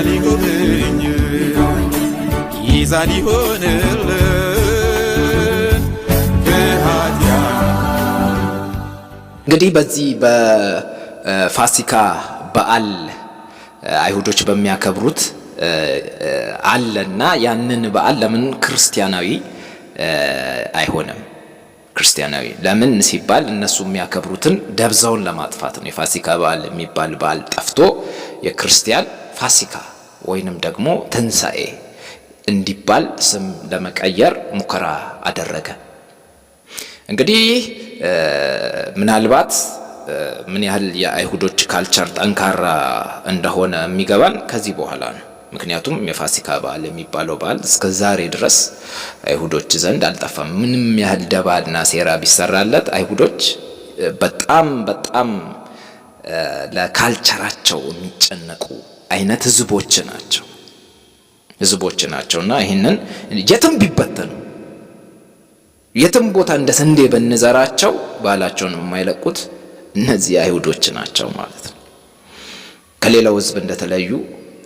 ሊጎበኝ ይዛል ይሆንልን እንግዲህ በዚህ በፋሲካ በዓል አይሁዶች በሚያከብሩት አለና ያንን በዓል ለምን ክርስቲያናዊ አይሆንም? ክርስቲያናዊ ለምን ሲባል እነሱ የሚያከብሩትን ደብዛውን ለማጥፋት ነው። የፋሲካ በዓል የሚባል በዓል ጠፍቶ የክርስቲያን ፋሲካ ወይንም ደግሞ ትንሣኤ እንዲባል ስም ለመቀየር ሙከራ አደረገ። እንግዲህ ምናልባት ምን ያህል የአይሁዶች ካልቸር ጠንካራ እንደሆነ የሚገባን ከዚህ በኋላ ነው። ምክንያቱም የፋሲካ በዓል የሚባለው በዓል እስከ ዛሬ ድረስ አይሁዶች ዘንድ አልጠፋም። ምንም ያህል ደባና ሴራ ቢሰራለት አይሁዶች በጣም ለካልቸራቸው የሚጨነቁ አይነት ህዝቦች ናቸውና ይሄንን የትም ቢበተኑ የትም ቦታ እንደ ስንዴ በንዘራቸው ባህላቸውን የማይለቁት እነዚህ አይሁዶች ናቸው ማለት ነው። ከሌላው ህዝብ እንደተለዩ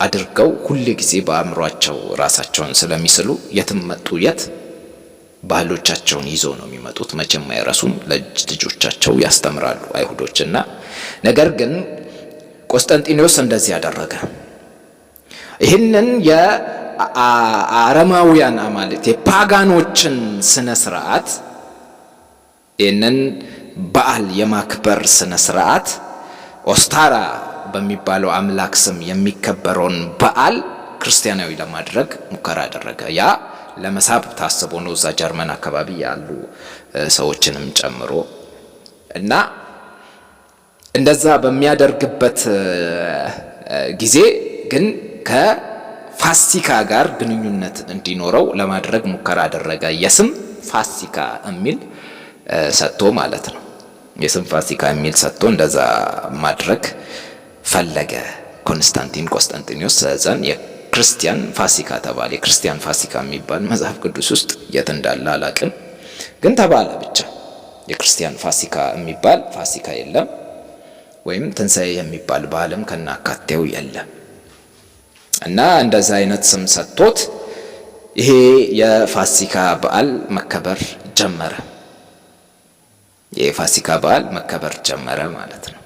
አድርገው ሁሉ ጊዜ በአእምሯቸው ራሳቸውን ስለሚስሉ የትም መጡ የት ባህሎቻቸውን ይዘው ነው የሚመጡት። መቼም አይረሱም፣ ለልጆቻቸው ያስተምራሉ አይሁዶችና። ነገር ግን ቆስጠንጢኖስ እንደዚህ ያደረገ ይህንን የአረማውያን አማልክት የፓጋኖችን ስነ ስርዓት ይህንን በዓል የማክበር ስነ ስርዓት ኦስታራ በሚባለው አምላክ ስም የሚከበረውን በዓል ክርስቲያናዊ ለማድረግ ሙከራ አደረገ። ያ ለመሳብ ታስቦ ነው እዛ ጀርመን አካባቢ ያሉ ሰዎችንም ጨምሮ እና እንደዛ በሚያደርግበት ጊዜ ግን ከፋሲካ ጋር ግንኙነት እንዲኖረው ለማድረግ ሙከራ አደረገ። የስም ፋሲካ የሚል ሰጥቶ ማለት ነው። የስም ፋሲካ የሚል ሰጥቶ እንደዛ ማድረግ ፈለገ ቆስጠንጢኖስ። ዘን የክርስቲያን ፋሲካ ተባለ። የክርስቲያን ፋሲካ የሚባል መጽሐፍ ቅዱስ ውስጥ የት እንዳለ አላቅም፣ ግን ተባለ ብቻ። የክርስቲያን ፋሲካ የሚባል ፋሲካ የለም፣ ወይም ትንሣኤ የሚባል በዓልም ከናካቴው የለም። እና እንደዛ አይነት ስም ሰጥቶት ይሄ የፋሲካ በዓል መከበር ጀመረ። የፋሲካ በዓል መከበር ጀመረ ማለት ነው።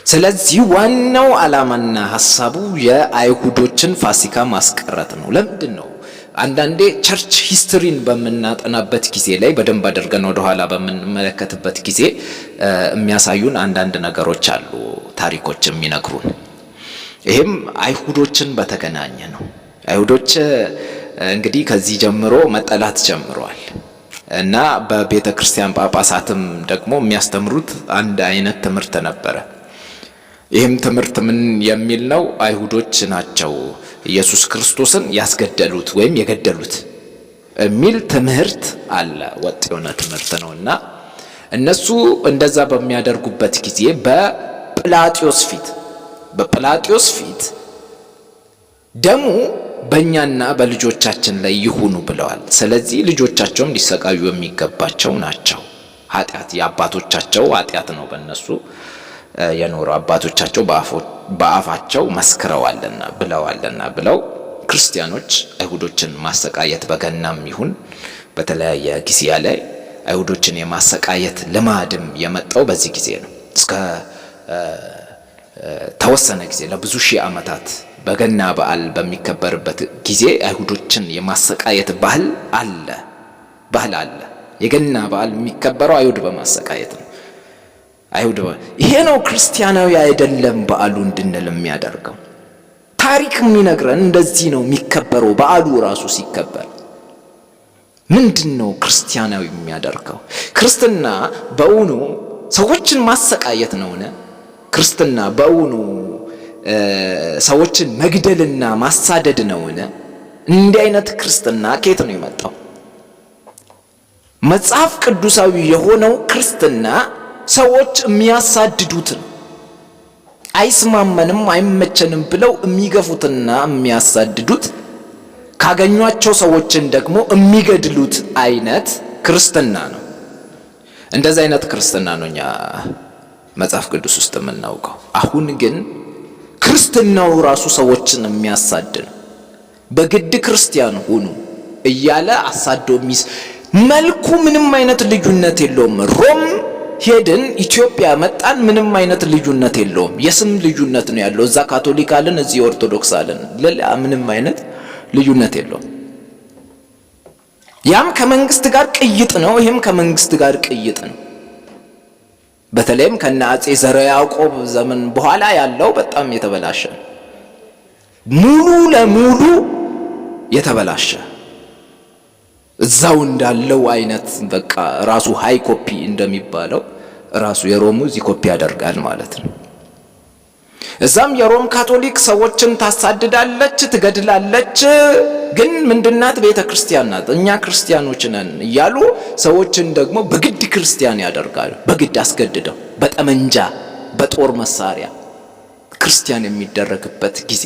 ስለዚህ ዋናው ዓላማና ሐሳቡ የአይሁዶችን ፋሲካ ማስቀረት ነው። ለምንድን ነው? አንዳንዴ ቸርች ሂስትሪን በምናጠናበት ጊዜ ላይ በደንብ አድርገን ወደ ኋላ በምንመለከትበት ጊዜ የሚያሳዩን አንዳንድ ነገሮች አሉ፣ ታሪኮች የሚነግሩን። ይሄም አይሁዶችን በተገናኘ ነው። አይሁዶች እንግዲህ ከዚህ ጀምሮ መጠላት ጀምረዋል እና በቤተ ክርስቲያን ጳጳሳትም ደግሞ የሚያስተምሩት አንድ አይነት ትምህርት ነበረ። ይህም ትምህርት ምን የሚል ነው? አይሁዶች ናቸው ኢየሱስ ክርስቶስን ያስገደሉት ወይም የገደሉት የሚል ትምህርት አለ። ወጥ የሆነ ትምህርት ነውና እነሱ እንደዛ በሚያደርጉበት ጊዜ በጲላጦስ ፊት ደሙ በእኛና በልጆቻችን ላይ ይሁኑ ብለዋል። ስለዚህ ልጆቻቸውም ሊሰቃዩ የሚገባቸው ናቸው። ኃጢአት የአባቶቻቸው ኃጢአት ነው በእነሱ የኖረው። አባቶቻቸው በአፋቸው መስክረዋልና ብለው ክርስቲያኖች አይሁዶችን ማሰቃየት በገናም ይሁን በተለያየ ጊዜ ላይ አይሁዶችን የማሰቃየት ልማድም የመጣው በዚህ ጊዜ ነው። እስከ ተወሰነ ጊዜ ለብዙ ሺህ ዓመታት በገና በዓል በሚከበርበት ጊዜ አይሁዶችን የማሰቃየት ባህል አለ። የገና በዓል የሚከበረው አይሁድ በማሰቃየት ነው። ይሄ ነው ክርስቲያናዊ አይደለም በዓሉ እንድንል የሚያደርገው። ታሪክ የሚነግረን እንደዚህ ነው የሚከበረው። በዓሉ ራሱ ሲከበር ምንድነው ክርስቲያናዊ የሚያደርገው? ክርስትና በእውኑ ሰዎችን ማሰቃየት ነውን? ክርስትና በእውኑ ሰዎችን መግደልና ማሳደድ ነውን? እንዲህ አይነት ክርስትና ከየት ነው የመጣው? መጽሐፍ ቅዱሳዊ የሆነው ክርስትና ሰዎች የሚያሳድዱትን አይስማመንም አይመቸንም ብለው የሚገፉትና የሚያሳድዱት ካገኟቸው ሰዎችን ደግሞ የሚገድሉት አይነት ክርስትና ነው። እንደዚህ አይነት ክርስትና ነው እኛ መጽሐፍ ቅዱስ ውስጥ የምናውቀው። አሁን ግን ክርስትናው ራሱ ሰዎችን የሚያሳድ ነው። በግድ ክርስቲያን ሁኑ እያለ አሳዶ መልኩ ምንም አይነት ልዩነት የለውም። ሮም ሄድን፣ ኢትዮጵያ መጣን፣ ምንም አይነት ልዩነት የለውም። የስም ልዩነት ነው ያለው። እዛ ካቶሊክ አለን፣ እዚህ ኦርቶዶክስ አለን። ሌላ ምንም አይነት ልዩነት የለውም። ያም ከመንግስት ጋር ቅይጥ ነው፣ ይሄም ከመንግስት ጋር ቅይጥ ነው። በተለይም ከነ አጼ ዘርዓ ያዕቆብ ዘመን በኋላ ያለው በጣም የተበላሸ ሙሉ ለሙሉ የተበላሸ እዛው እንዳለው አይነት በቃ ራሱ ሃይ ኮፒ እንደሚባለው ራሱ የሮሙ እዚህ ኮፒ ያደርጋል ማለት ነው። እዛም የሮም ካቶሊክ ሰዎችን ታሳድዳለች፣ ትገድላለች። ግን ምንድናት? ቤተ ክርስቲያን ናት። እኛ ክርስቲያኖች ነን እያሉ ሰዎችን ደግሞ በግድ ክርስቲያን ያደርጋሉ። በግድ አስገድደው በጠመንጃ በጦር መሳሪያ ክርስቲያን የሚደረግበት ጊዜ፣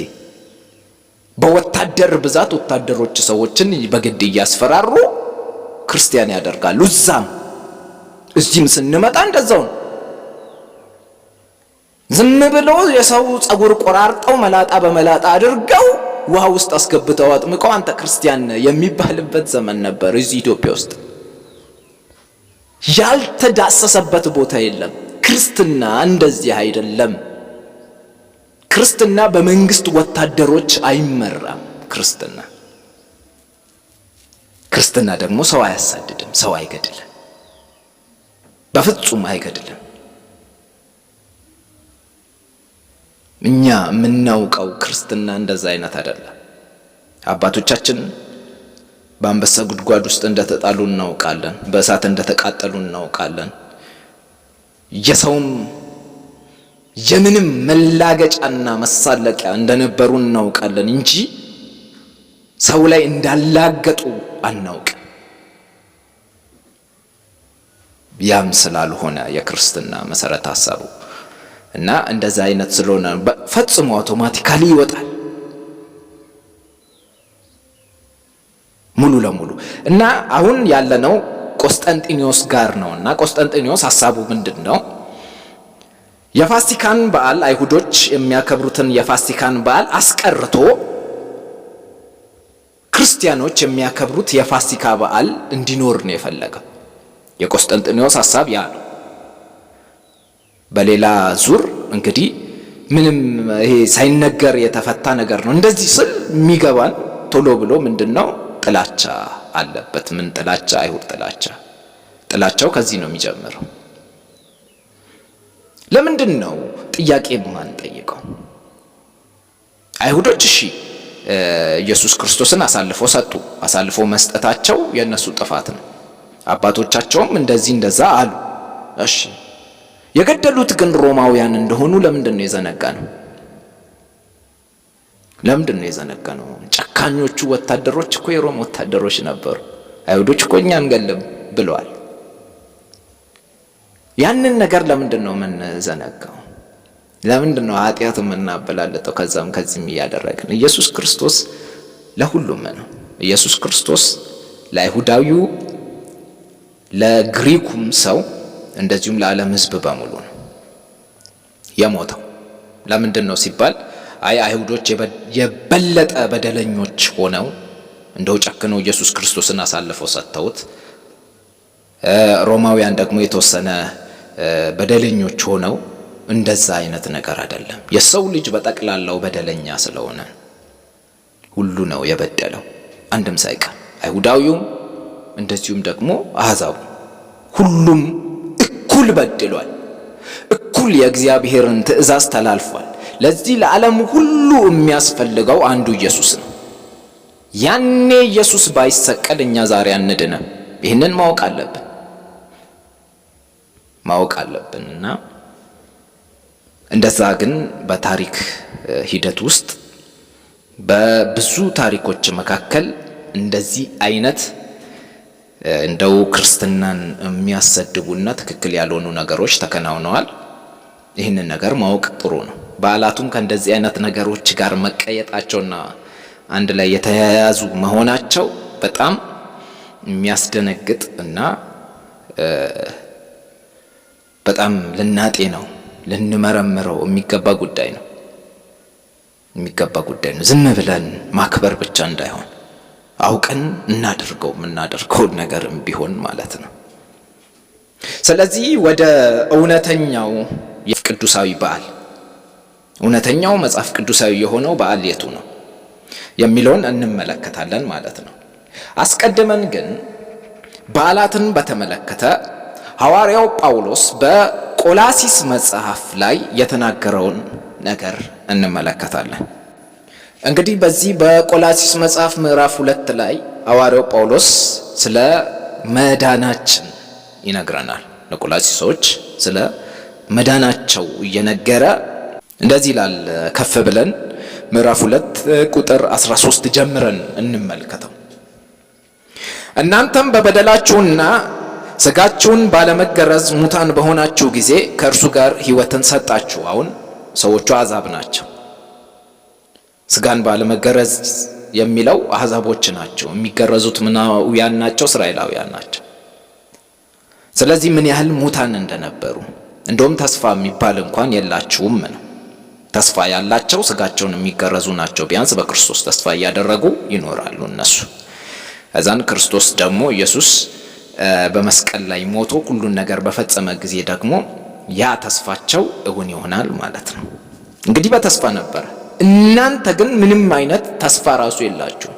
በወታደር ብዛት ወታደሮች ሰዎችን በግድ እያስፈራሩ ክርስቲያን ያደርጋሉ። እዚህም ስንመጣ እንደዛው ነው። ዝም ብለው የሰው ጸጉር ቆራርጠው መላጣ በመላጣ አድርገው ውሃ ውስጥ አስገብተው አጥምቀው አንተ ክርስቲያን የሚባልበት ዘመን ነበር። እዚህ ኢትዮጵያ ውስጥ ያልተዳሰሰበት ቦታ የለም። ክርስትና እንደዚህ አይደለም። ክርስትና በመንግስት ወታደሮች አይመራም። ክርስትና ደግሞ ሰው አያሳድድም፣ ሰው አይገድልም፣ በፍጹም አይገድልም። እኛ የምናውቀው ክርስትና እንደዛ አይነት አይደለም። አባቶቻችን በአንበሳ ጉድጓድ ውስጥ እንደተጣሉ እናውቃለን፣ በእሳት እንደተቃጠሉ እናውቃለን። የሰውም የምንም መላገጫና መሳለቂያ እንደነበሩ እናውቃለን እንጂ ሰው ላይ እንዳላገጡ አናውቅም። ያም ስላልሆነ የክርስትና መሰረት ሐሳቡ እና እንደዛ አይነት ስለሆነ ፈጽሞ አውቶማቲካሊ ይወጣል ሙሉ ለሙሉ። እና አሁን ያለነው ቆስጠንጢኖስ ጋር ነውና ቆስጠንጢኖስ ሐሳቡ ምንድነው? የፋሲካን በዓል አይሁዶች የሚያከብሩትን የፋሲካን በዓል አስቀርቶ ክርስቲያኖች የሚያከብሩት የፋሲካ በዓል እንዲኖር ነው የፈለገው። የቆስጠንጢኖስ ሐሳብ ያ ነው። በሌላ ዙር እንግዲህ ምንም ይሄ ሳይነገር የተፈታ ነገር ነው። እንደዚህ ስል የሚገባን ቶሎ ብሎ ምንድነው ጥላቻ አለበት። ምን ጥላቻ? አይሁድ ጥላቻው ከዚህ ነው የሚጀምረው። ለምንድን ነው ጥያቄ ማን ጠይቀው? አይሁዶች እሺ ኢየሱስ ክርስቶስን አሳልፈው ሰጡ። አሳልፈው መስጠታቸው የነሱ ጥፋት ነው። አባቶቻቸውም እንደዛ አሉ። እሺ የገደሉት ግን ሮማውያን እንደሆኑ ለምንድን ነው የዘነጋነው? ጨካኞቹ ወታደሮች እኮ የሮም ወታደሮች ነበሩ። አይሁዶች እኮ እኛ አንገልም ብለዋል። ያንን ነገር ለምንድን ነው የምንዘነጋው? ለምንድን ነው ኃጢአት የምናበላለጠው? ከዛም ከዚህም እያደረግን ኢየሱስ ክርስቶስ ለሁሉም ነው። ኢየሱስ ክርስቶስ ለአይሁዳዊው ለግሪኩም ሰው እንደዚሁም ለዓለም ሕዝብ በሙሉ ነው የሞተው። ለምንድን ነው ሲባል አይሁዶች የበለጠ በደለኞች ሆነው እንደው ጨክነው ኢየሱስ ክርስቶስን አሳልፈው ሰጥተውት፣ ሮማውያን ደግሞ የተወሰነ በደለኞች ሆነው እንደዛ አይነት ነገር አይደለም። የሰው ልጅ በጠቅላላው በደለኛ ስለሆነ ሁሉ ነው የበደለው አንድም ሳይቀር፣ አይሁዳዊውም እንደዚሁም ደግሞ አሕዛቡ ሁሉም እኩል በድሏል። እኩል የእግዚአብሔርን ትእዛዝ ተላልፏል። ለዚህ ለዓለም ሁሉ የሚያስፈልገው አንዱ ኢየሱስ ነው። ያኔ ኢየሱስ ባይሰቀል እኛ ዛሬ አንድንም። ይህንን ማወቅ አለብንና እንደዛ ግን በታሪክ ሂደት ውስጥ በብዙ ታሪኮች መካከል እንደዚህ አይነት እንደው ክርስትናን የሚያሰድቡና ትክክል ያልሆኑ ነገሮች ተከናውነዋል። ይህንን ነገር ማወቅ ጥሩ ነው። በዓላቱም ከእንደዚህ አይነት ነገሮች ጋር መቀየጣቸውና አንድ ላይ የተያያዙ መሆናቸው በጣም የሚያስደነግጥ እና በጣም ልናጤ ነው ልንመረምረው የሚገባ ጉዳይ ነው። ዝም ብለን ማክበር ብቻ እንዳይሆን አውቀን የምናደርገውን ነገርም ቢሆን ማለት ነው። ስለዚህ ወደ እውነተኛው ቅዱሳዊ በዓል እውነተኛው መጽሐፍ ቅዱሳዊ የሆነው በዓል የቱ ነው የሚለውን እንመለከታለን ማለት ነው። አስቀድመን ግን በዓላትን በተመለከተ ሐዋርያው ጳውሎስ በቆላሲስ መጽሐፍ ላይ የተናገረውን ነገር እንመለከታለን። እንግዲህ በዚህ በቆላሲስ መጽሐፍ ምዕራፍ 2 ላይ ሐዋርያው ጳውሎስ ስለ መዳናችን ይነግረናል። ለቆላሲሶች ስለ መዳናቸው እየነገረ እንደዚህ ይላል። ከፍ ብለን ምዕራፍ 2 ቁጥር 13 ጀምረን እንመልከተው። እናንተም በበደላችሁና ሥጋችሁን ባለመገረዝ ሙታን በሆናችሁ ጊዜ ከእርሱ ጋር ሕይወትን ሰጣችሁ። አሁን ሰዎቹ አሕዛብ ናቸው። ሥጋን ባለመገረዝ የሚለው አሕዛቦች ናቸው። የሚገረዙት ምናውያን ናቸው፣ እስራኤላውያን ናቸው። ስለዚህ ምን ያህል ሙታን እንደነበሩ እንደውም ተስፋ የሚባል እንኳን የላችሁም ነው። ተስፋ ያላቸው ሥጋቸውን የሚገረዙ ናቸው። ቢያንስ በክርስቶስ ተስፋ እያደረጉ ይኖራሉ እነሱ። እዛን ክርስቶስ ደግሞ ኢየሱስ በመስቀል ላይ ሞቶ ሁሉን ነገር በፈጸመ ጊዜ ደግሞ ያ ተስፋቸው እውን ይሆናል ማለት ነው። እንግዲህ በተስፋ ነበር። እናንተ ግን ምንም አይነት ተስፋ ራሱ የላችሁ።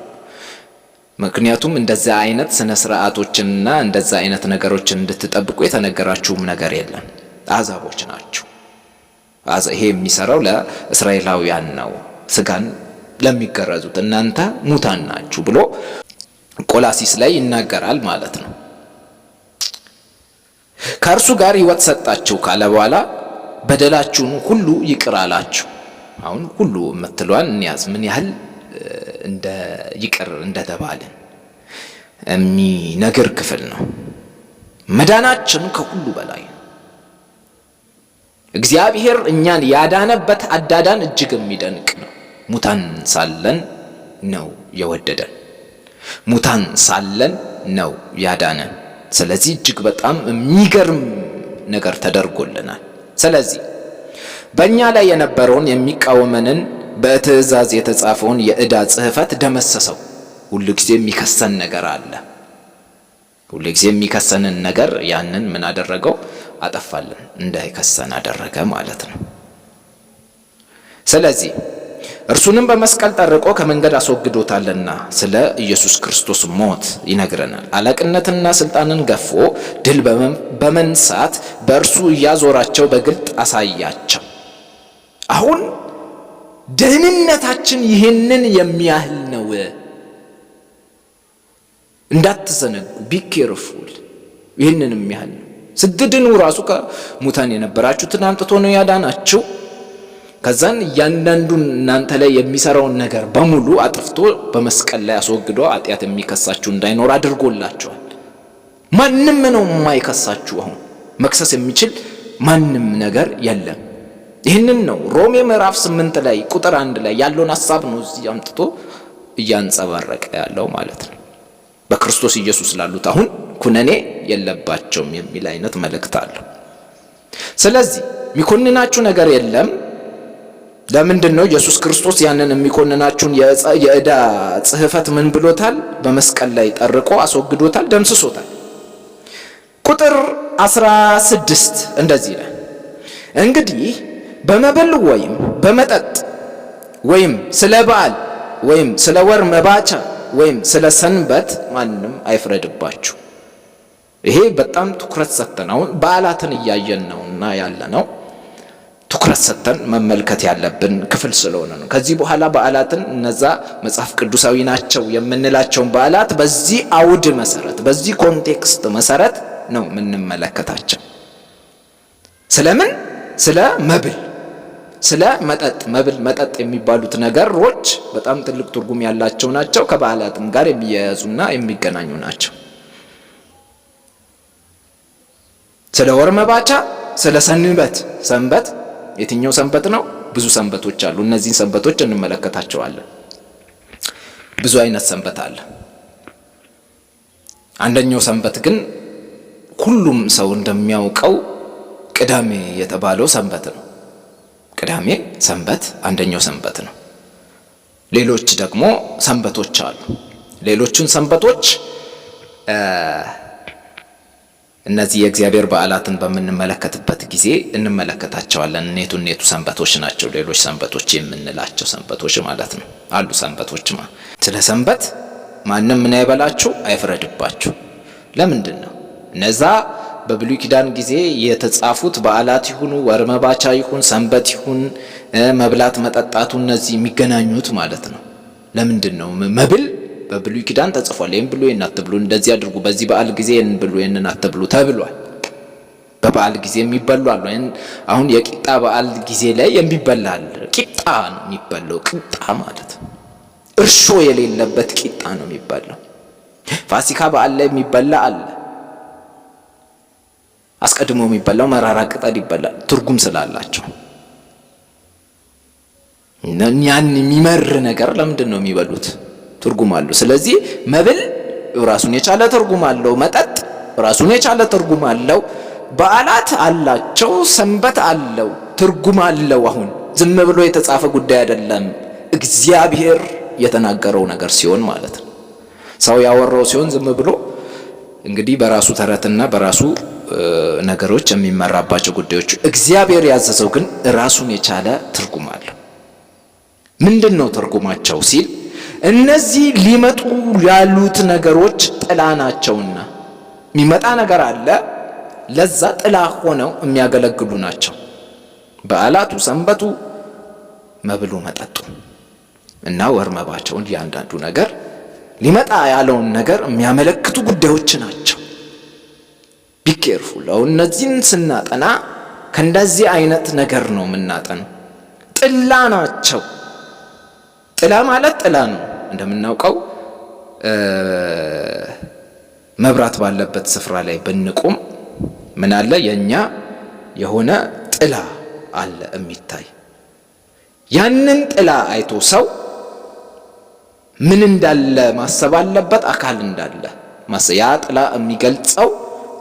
ምክንያቱም እንደዛ አይነት ስነ ስርዓቶችንና እንደዛ አይነት ነገሮችን እንድትጠብቁ የተነገራችሁም ነገር የለም። አሕዛቦች ናችሁ። ይሄ የሚሰራው ለእስራኤላውያን ነው፣ ሥጋን ለሚገረዙት። እናንተ ሙታን ናችሁ ብሎ ቆላሲስ ላይ ይናገራል ማለት ነው። ከእርሱ ጋር ሕይወት ሰጣችሁ ካለ በኋላ በደላችሁን ሁሉ ይቅር አላችሁ። አሁን ሁሉ የምትሏን እንያዝ። ምን ያህል እንደ ይቅር እንደተባልን የሚነግር ክፍል ነው። መዳናችን ከሁሉ በላይ እግዚአብሔር እኛን ያዳነበት አዳዳን እጅግ የሚደንቅ ነው። ሙታን ሳለን ነው የወደደን፣ ሙታን ሳለን ነው ያዳነን። ስለዚህ እጅግ በጣም የሚገርም ነገር ተደርጎልናል። ስለዚህ በእኛ ላይ የነበረውን የሚቃወመንን በትእዛዝ የተጻፈውን የዕዳ ጽሕፈት ደመሰሰው። ሁሉ ጊዜ የሚከሰን ነገር አለ። ሁሉ ጊዜ የሚከሰንን ነገር ያንን ምን አደረገው? አጠፋልን፣ እንዳይከሰን አደረገ ማለት ነው። ስለዚህ እርሱንም በመስቀል ጠርቆ ከመንገድ አስወግዶታልና ስለ ኢየሱስ ክርስቶስ ሞት ይነግረናል። አለቅነትና ስልጣንን ገፎ ድል በመንሳት በእርሱ እያዞራቸው በግልጥ አሳያቸው። አሁን ደህንነታችን ይህንን የሚያህል ነው። እንዳትዘነጉ፣ ቢኬርፉል። ይህንን የሚያህል ነው። ስትድኑ ራሱ ከሙታን የነበራችሁትን አምጥቶ ነው ያዳናችሁ። ከዛን እያንዳንዱን እናንተ ላይ የሚሰራውን ነገር በሙሉ አጥፍቶ በመስቀል ላይ አስወግዶ ኃጢአት የሚከሳችሁ እንዳይኖር አድርጎላችኋል። ማንም ነው የማይከሳችሁ። አሁን መክሰስ የሚችል ማንም ነገር የለም። ይህንን ነው ሮሜ ምዕራፍ 8 ላይ ቁጥር 1 ላይ ያለውን ሐሳብ ነው እዚህ አምጥቶ እያንጸባረቀ ያለው ማለት ነው። በክርስቶስ ኢየሱስ ላሉት አሁን ኩነኔ የለባቸውም የሚል አይነት መልእክት አለው። ስለዚህ የሚኮንናችሁ ነገር የለም። ለምንድን ነው? ኢየሱስ ክርስቶስ ያንን የሚኮንናችሁን የዕዳ ጽሕፈት ምን ብሎታል? በመስቀል ላይ ጠርቆ አስወግዶታል፣ ደምስሶታል። ቁጥር 16 እንደዚህ ይላል፣ እንግዲህ በመብል ወይም በመጠጥ ወይም ስለ በዓል ወይም ስለ ወር መባቻ ወይም ስለ ሰንበት ማንም አይፍረድባችሁ። ይሄ በጣም ትኩረት ሰጥተን አሁን በዓላትን እያየን ነውና ያለ ነው። ትኩረት ሰጥተን መመልከት ያለብን ክፍል ስለሆነ ነው። ከዚህ በኋላ በዓላትን እነዛ መጽሐፍ ቅዱሳዊ ናቸው የምንላቸውን በዓላት በዚህ አውድ መሰረት፣ በዚህ ኮንቴክስት መሰረት ነው የምንመለከታቸው። ስለምን? ስለ መብል፣ ስለ መጠጥ። መብል መጠጥ የሚባሉት ነገሮች በጣም ትልቅ ትርጉም ያላቸው ናቸው። ከበዓላትም ጋር የሚያያዙና የሚገናኙ ናቸው። ስለ ወር መባቻ፣ ስለ ሰንበት። ሰንበት የትኛው ሰንበት ነው? ብዙ ሰንበቶች አሉ። እነዚህን ሰንበቶች እንመለከታቸዋለን። ብዙ አይነት ሰንበት አለ። አንደኛው ሰንበት ግን ሁሉም ሰው እንደሚያውቀው ቅዳሜ የተባለው ሰንበት ነው። ቅዳሜ ሰንበት አንደኛው ሰንበት ነው። ሌሎች ደግሞ ሰንበቶች አሉ። ሌሎቹን ሰንበቶች እነዚህ የእግዚአብሔር በዓላትን በምንመለከትበት ጊዜ እንመለከታቸዋለን። ኔቱ ሰንበቶች ናቸው። ሌሎች ሰንበቶች የምንላቸው ሰንበቶች ማለት ነው አሉ ሰንበቶች ስለ ሰንበት ማንም ምን አይበላችሁ አይፍረድባችሁ። ለምንድን ነው እነዛ በብሉይ ኪዳን ጊዜ የተጻፉት በዓላት ይሁኑ ወር መባቻ ይሁን ሰንበት ይሁን መብላት መጠጣቱ እነዚህ የሚገናኙት ማለት ነው? ለምንድን ነው መብል በብሉይ ኪዳን ተጽፏል። ይሄን ብሉ ይሄን አትብሉ፣ እንደዚህ አድርጉ፣ በዚህ በዓል ጊዜ ይሄን ብሉ ይሄን አትብሉ ተብሏል። በበዓል ጊዜ የሚበሉ አሉ። አሁን የቂጣ በዓል ጊዜ ላይ የሚበላል ቂጣ ነው የሚበላው። ቂጣ ማለት እርሾ የሌለበት ቂጣ ነው የሚበላው። ፋሲካ በዓል ላይ የሚበላ አለ። አስቀድሞ የሚበላው መራራ ቅጠል ይበላል ትርጉም ስላላቸው። ያን የሚመር ነገር ለምንድን ነው የሚበሉት? ትርጉም አለው። ስለዚህ መብል ራሱን የቻለ ትርጉም አለው። መጠጥ ራሱን የቻለ ትርጉም አለው። በዓላት አላቸው። ሰንበት አለው፣ ትርጉም አለው። አሁን ዝም ብሎ የተጻፈ ጉዳይ አይደለም። እግዚአብሔር የተናገረው ነገር ሲሆን ማለት ነው። ሰው ያወራው ሲሆን ዝም ብሎ እንግዲህ በራሱ ተረትና በራሱ ነገሮች የሚመራባቸው ጉዳዮች፣ እግዚአብሔር ያዘዘው ግን ራሱን የቻለ ትርጉም አለው። ምንድነው ትርጉማቸው ሲል እነዚህ ሊመጡ ያሉት ነገሮች ጥላ ናቸውና የሚመጣ ነገር አለ፣ ለዛ ጥላ ሆነው የሚያገለግሉ ናቸው። በዓላቱ፣ ሰንበቱ፣ መብሉ፣ መጠጡ እና ወር መባቸውን እያንዳንዱ ነገር ሊመጣ ያለውን ነገር የሚያመለክቱ ጉዳዮች ናቸው። ቢኬርፉል። አሁን እነዚህን ስናጠና ከእንደዚህ አይነት ነገር ነው የምናጠነው። ጥላ ናቸው። ጥላ ማለት ጥላ ነው። እንደምናውቀው መብራት ባለበት ስፍራ ላይ ብንቆም ምን አለ? የኛ የሆነ ጥላ አለ የሚታይ። ያንን ጥላ አይቶ ሰው ምን እንዳለ ማሰብ አለበት። አካል እንዳለ ያ ጥላ የሚገልጸው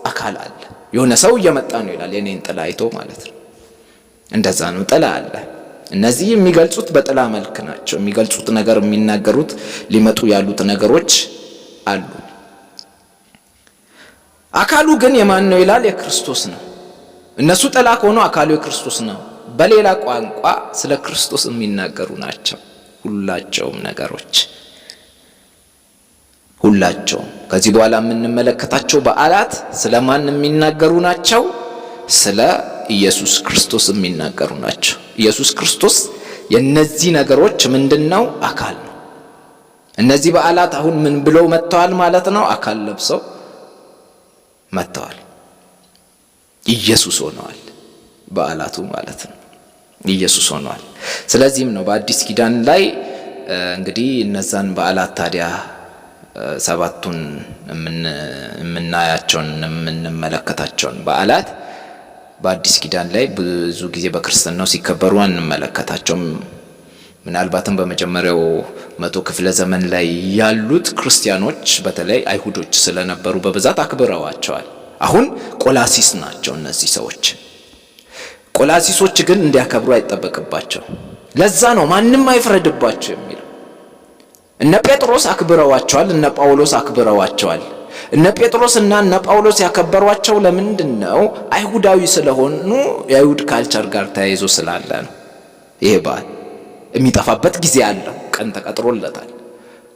አካል አለ። የሆነ ሰው እየመጣ ነው ይላል የኔን ጥላ አይቶ ማለት ነው። እንደዛ ነው። ጥላ አለ። እነዚህ የሚገልጹት በጥላ መልክ ናቸው። የሚገልጹት ነገር የሚናገሩት ሊመጡ ያሉት ነገሮች አሉ። አካሉ ግን የማን ነው ይላል? የክርስቶስ ነው። እነሱ ጥላ ከሆኑ አካሉ የክርስቶስ ነው። በሌላ ቋንቋ ስለ ክርስቶስ የሚናገሩ ናቸው ሁላቸውም ነገሮች። ሁላቸውም ከዚህ በኋላ የምንመለከታቸው በዓላት ስለማን የሚናገሩ ናቸው? ስለ ኢየሱስ ክርስቶስ የሚናገሩ ናቸው። ኢየሱስ ክርስቶስ የነዚህ ነገሮች ምንድነው? አካል ነው። እነዚህ በዓላት አሁን ምን ብለው መጥተዋል ማለት ነው? አካል ለብሰው መጥተዋል። ኢየሱስ ሆነዋል በዓላቱ ማለት ነው። ኢየሱስ ሆነዋል። ስለዚህም ነው በአዲስ ኪዳን ላይ እንግዲህ እነዛን በዓላት ታዲያ ሰባቱን የምናያቸውን የምንመለከታቸውን በዓላት በአዲስ ኪዳን ላይ ብዙ ጊዜ በክርስትናው ሲከበሩ አንመለከታቸውም። ምናልባትም በመጀመሪያው 100 ክፍለ ዘመን ላይ ያሉት ክርስቲያኖች በተለይ አይሁዶች ስለነበሩ በብዛት አክብረዋቸዋል። አሁን ቆላሲስ ናቸው እነዚህ ሰዎች። ቆላሲሶች ግን እንዲያከብሩ አይጠበቅባቸው። ለዛ ነው ማንም አይፍረድባቸው የሚለው። እነ ጴጥሮስ አክብረዋቸዋል፣ እነ ጳውሎስ አክብረዋቸዋል። እነ ጴጥሮስና እነ ጳውሎስ ያከበሯቸው ለምንድን ነው? አይሁዳዊ ስለሆኑ የአይሁድ ካልቸር ጋር ተያይዞ ስላለ ነው። ይሄ በዓል የሚጠፋበት ጊዜ አለው፣ ቀን ተቀጥሮለታል።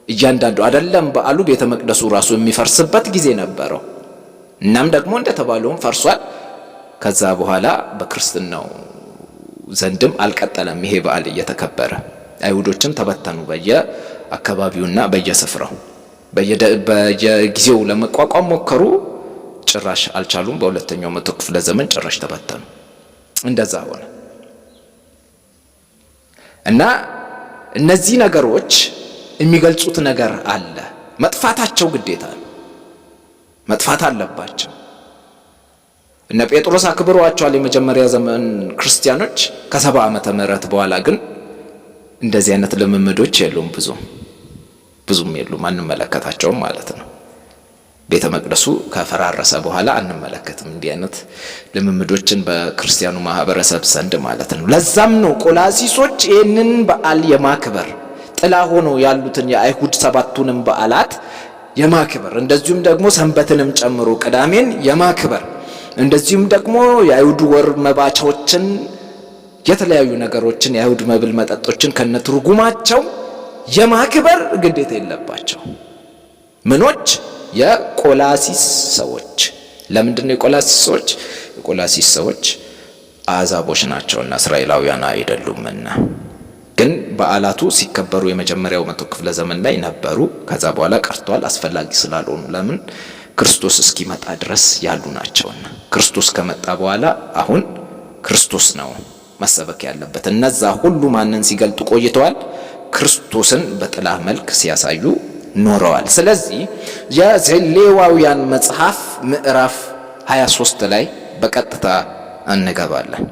እያንዳንዱ አይደለም በዓሉ ቤተ መቅደሱ ራሱ የሚፈርስበት ጊዜ ነበረው። እናም ደግሞ እንደተባለውም ፈርሷል። ከዛ በኋላ በክርስትናው ዘንድም አልቀጠለም ይሄ በዓል እየተከበረ። አይሁዶችም ተበተኑ በየአካባቢውና በየስፍራው። በየጊዜው ለመቋቋም ሞከሩ፣ ጭራሽ አልቻሉም። በሁለተኛው 100 ክፍለ ዘመን ጭራሽ ተበተኑ። እንደዛ ሆነ እና እነዚህ ነገሮች የሚገልጹት ነገር አለ። መጥፋታቸው ግዴታ ነው፣ መጥፋት አለባቸው። እነ ጴጥሮስ አክብረዋቸዋል የመጀመሪያ ዘመን ክርስቲያኖች። ከ70 ዓመተ ምህረት በኋላ ግን እንደዚህ አይነት ልምምዶች የሉም፣ ብዙም የሉም፣ አንመለከታቸውም ማለት ነው። ቤተ መቅደሱ ከፈራረሰ በኋላ አንመለከትም እንዲህ አይነት ልምምዶችን በክርስቲያኑ ማህበረሰብ ዘንድ ማለት ነው። ለዛም ነው ቆላሲሶች ይህንን በዓል የማክበር ጥላ ሆኖ ያሉትን የአይሁድ ሰባቱንም በዓላት የማክበር እንደዚሁም ደግሞ ሰንበትንም ጨምሮ ቅዳሜን የማክበር እንደዚሁም ደግሞ የአይሁድ ወር መባቻዎችን የተለያዩ ነገሮችን የአይሁድ መብል መጠጦችን ከነትርጉማቸው የማክበር ግዴታ የለባቸው። ምኖች የቆላሲስ ሰዎች። ለምንድን ነው የቆላሲስ ሰዎች? የቆላሲስ ሰዎች አሕዛቦች ናቸውና እስራኤላውያን አይደሉምና። ግን በዓላቱ ሲከበሩ የመጀመሪያው መቶ ክፍለ ዘመን ላይ ነበሩ። ከዛ በኋላ ቀርቷል አስፈላጊ ስላልሆኑ። ለምን? ክርስቶስ እስኪመጣ ድረስ ያሉ ናቸውና። ክርስቶስ ከመጣ በኋላ አሁን ክርስቶስ ነው መሰበክ ያለበት። እነዛ ሁሉ ማንን ሲገልጡ ቆይተዋል? ክርስቶስን በጥላ መልክ ሲያሳዩ ኖረዋል። ስለዚህ የዘሌዋውያን መጽሐፍ ምዕራፍ 23 ላይ በቀጥታ እንገባለን።